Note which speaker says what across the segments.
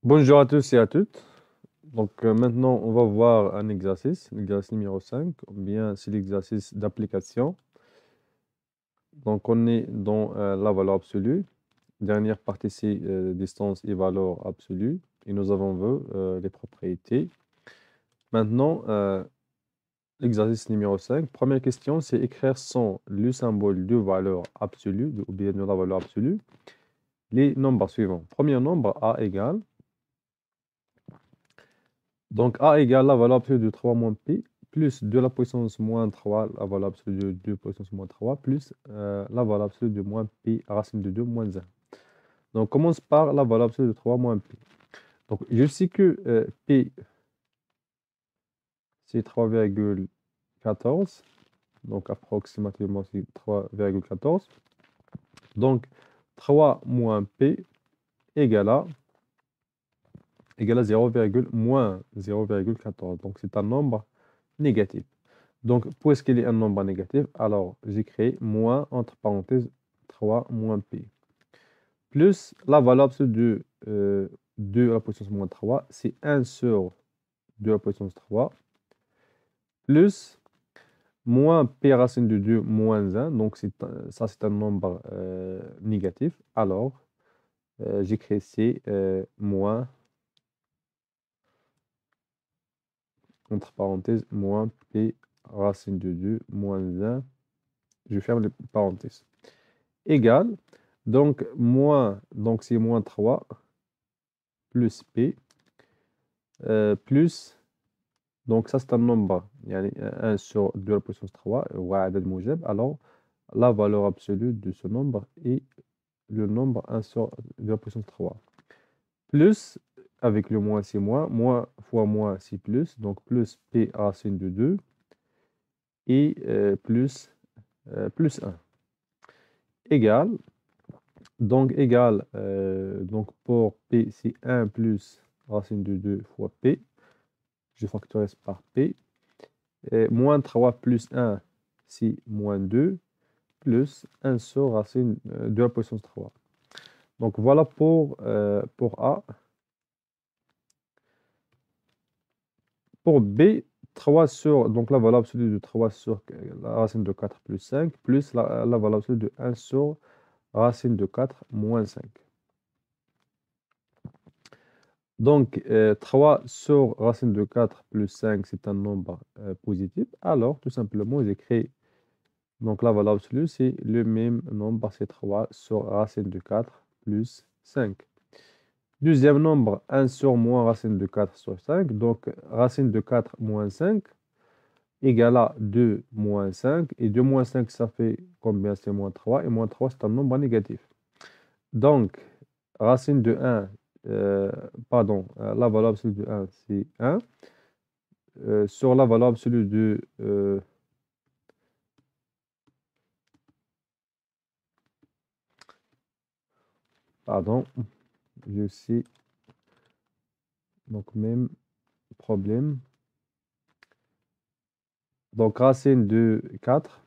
Speaker 1: Bonjour à tous et à toutes. Maintenant, on va voir un exercice, l'exercice numéro 5, ou bien c'est l'exercice d'application. Donc, on est dans la valeur absolue. Dernière partie, c'est distance et valeur absolue. Et nous avons vu les propriétés. Maintenant, l'exercice numéro 5. Première question, c'est écrire sans le symbole de valeur absolue, ou bien de la valeur absolue, les nombres suivants. Premier nombre, a égale. Donc, A égale la valeur absolue de 3 moins P, plus 2 la puissance moins 3, la valeur absolue de 2 puissance moins 3, plus la valeur absolue de moins P racine de 2 moins 1. Donc, on commence par la valeur absolue de 3 moins P. Donc, je sais que P, c'est 3,14. Donc, approximativement, c'est 3,14. Donc, 3 moins P égale à 0,14. Donc, c'est un nombre négatif. Donc, puisqu'il est un nombre négatif, alors j'écris moins, entre parenthèses, 3 moins P. Plus la valeur absolue de 2 à la puissance moins 3, c'est 1 sur 2 à la puissance 3, plus moins P racine de 2 moins 1, donc ça c'est un nombre négatif. Alors, j'écris C moins, entre parenthèses, moins P racine de 2 moins 1, je ferme les parenthèses, égale. Donc, donc c'est moins 3 plus P plus, donc ça c'est un nombre, يعني 1 sur 2 à la puissance 3, وعدد موجب. Alors, la valeur absolue de ce nombre est le nombre 1 sur 2 à la puissance 3. Plus, avec le moins c'est moins fois moins c'est plus, donc plus P racine de 2 et plus 1. Égale, donc pour P c'est 1 plus racine de 2 fois P, je factorise par P, et moins 3 plus 1, c'est moins 2, plus 1 sur racine de la puissance 3. Donc voilà pour A. Pour B, 3 sur, donc la valeur absolue de 3 sur la racine de 4 plus 5, plus la valeur absolue de 1 sur racine de 4 moins 5. Donc, 3 sur racine de 4 plus 5, c'est un nombre positif. Alors, tout simplement, j'écris, donc la valeur absolue, c'est le même nombre, c'est 3 sur racine de 4 plus 5. Deuxième nombre, 1 sur moins racine de 4 sur 5. Donc, racine de 4 moins 5 égale à 2 moins 5. Et 2 moins 5, ça fait combien? C'est moins 3. Et moins 3, c'est un nombre négatif. Donc, racine de 1, la valeur absolue de 1, c'est 1. Sur la valeur absolue de j'ai aussi, donc même problème. Donc, racine de 4.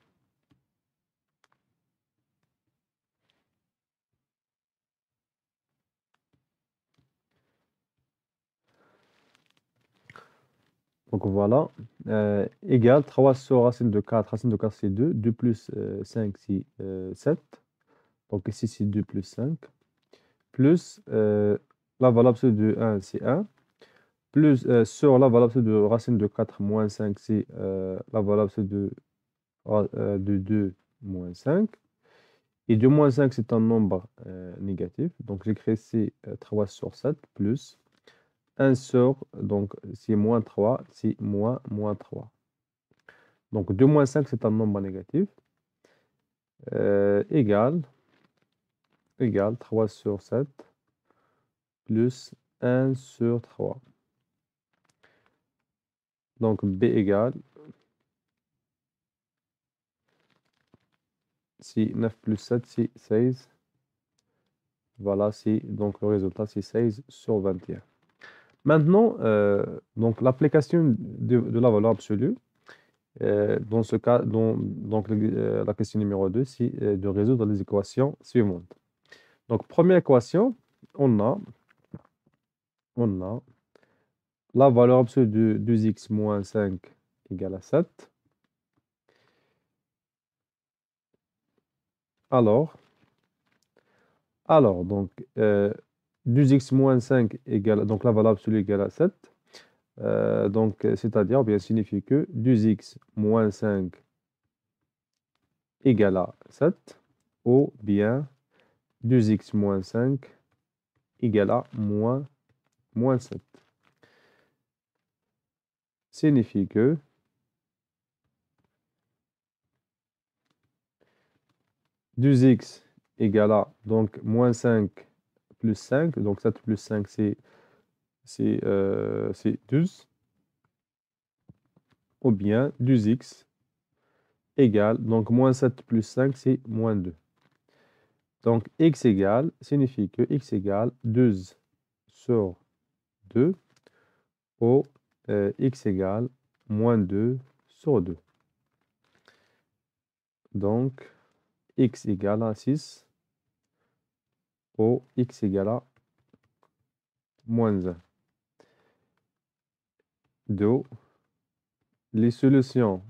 Speaker 1: Donc voilà, égale 3 sur racine de 4. Racine de 4, c'est 2. 2 plus 5, c'est 7. Donc ici, c'est 2 plus 5. Plus la valeur absolue de 1, c'est 1. Plus sur la valeur absolue de racine de 4 moins 5, c'est la valeur absolue de 2 moins 5. Et 2 moins 5, c'est un nombre négatif. Donc j'écris ici 3 sur 7 plus 1 sur, donc c'est moins 3, c'est moins 3. Donc 2 moins 5, c'est un nombre négatif. Égale 3 sur 7 plus 1 sur 3. Donc B égale, si 9 plus 7, c'est 16. Voilà, donc le résultat, c'est 16 sur 21. Maintenant, donc l'application de la valeur absolue, dans ce cas, donc la question numéro 2, c'est de résoudre les équations suivantes. Donc, première équation, on a on a la valeur absolue de 2x moins 5 égale à 7. Alors, donc, 2x moins 5 égale, donc la valeur absolue égale à 7. Donc, c'est-à-dire, bien, signifie que 2x moins 5 égale à 7, ou bien 2x moins 5 égale à moins 7. Signifie que 2x égale à, donc, moins 5 plus 5, donc 7 plus 5, c'est 12, ou bien 2x égale, donc moins 7 plus 5, c'est moins 2. Donc x égale, signifie que x égale 12 sur 2, ou x égale moins 2 sur 2. Donc x égale à 6, ou x égale à moins 1. Donc les solutions,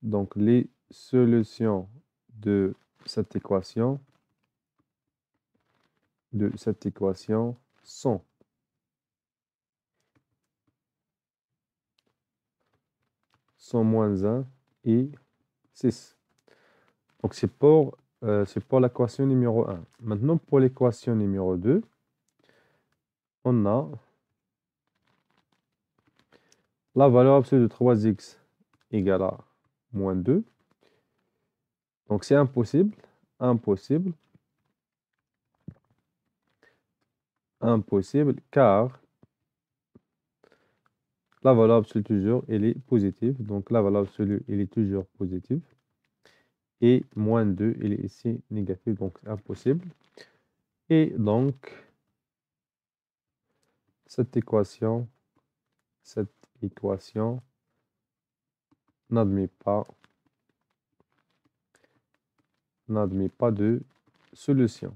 Speaker 1: donc les solutions de cette équation, sont moins 1 et 6. Donc c'est pour l'équation numéro 1. Maintenant, pour l'équation numéro 2, on a la valeur absolue de 3x égale à moins 2. Donc c'est impossible, car la valeur absolue toujours, elle est positive. Donc la valeur absolue, elle est toujours positive. Et moins 2, elle est ici négative, donc c'est impossible. Et donc, cette équation n'admet pas de solution.